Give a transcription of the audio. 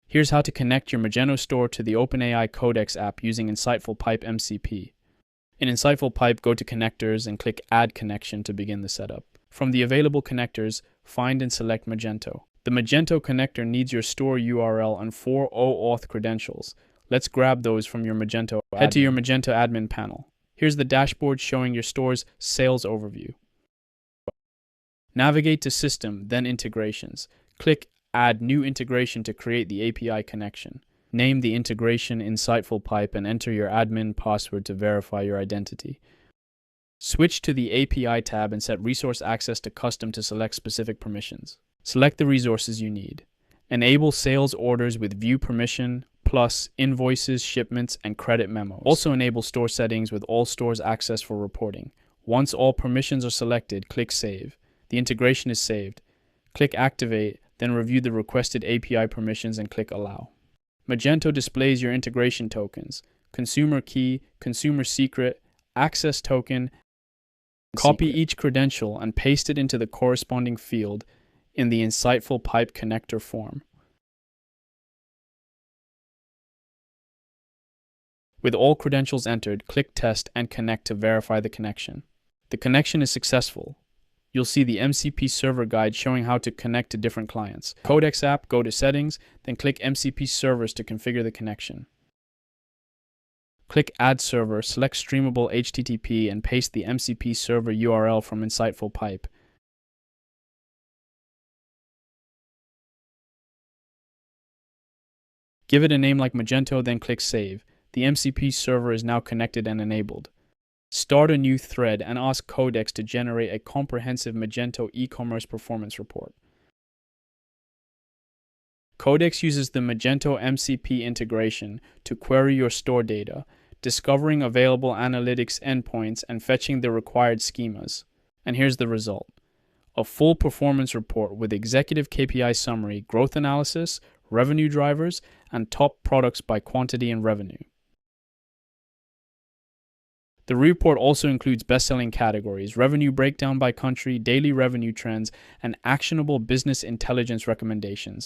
Here's how to connect your Magento store to the OpenAI Codex app using InsightfulPipe MCP. In InsightfulPipe, go to Connectors and click Add Connection to begin the setup. From the available connectors, find and select Magento. The Magento connector needs your store URL and 4 OAuth credentials. Let's grab those from your Magento Admin. Head to your Magento Admin panel. Here's the dashboard showing your store's sales overview. Navigate to System, then Integrations. Click Add New Integration to create the API connection. Name the integration InsightfulPipe and enter your admin password to verify your identity. Switch to the API tab and set resource access to custom to select specific permissions. Select the resources you need. Enable sales orders with view permission, plus invoices, shipments, and credit memos. Also enable store settings with all stores access for reporting. Once all permissions are selected, click Save. The integration is saved. Click Activate, then review the requested API permissions and click Allow. Magento displays your integration tokens: consumer key, consumer secret, access token. Copy each credential and paste it into the corresponding field in the InsightfulPipe connector form. With all credentials entered, click Test and Connect to verify the connection. The connection is successful. You'll see the MCP server guide showing how to connect to different clients. Codex app, go to Settings, then click MCP servers to configure the connection. Click Add Server, select Streamable HTTP, and paste the MCP server URL from InsightfulPipe. Give it a name like Magento, then click Save. The MCP server is now connected and enabled. Start a new thread and ask Codex to generate a comprehensive Magento e-commerce performance report. Codex uses the Magento MCP integration to query your store data, discovering available analytics endpoints and fetching the required schemas. And here's the result: a full performance report with Executive KPI summary, growth analysis, revenue drivers, and top products by quantity and revenue. The report also includes best-selling categories, revenue breakdown by country, daily revenue trends, and actionable business intelligence recommendations.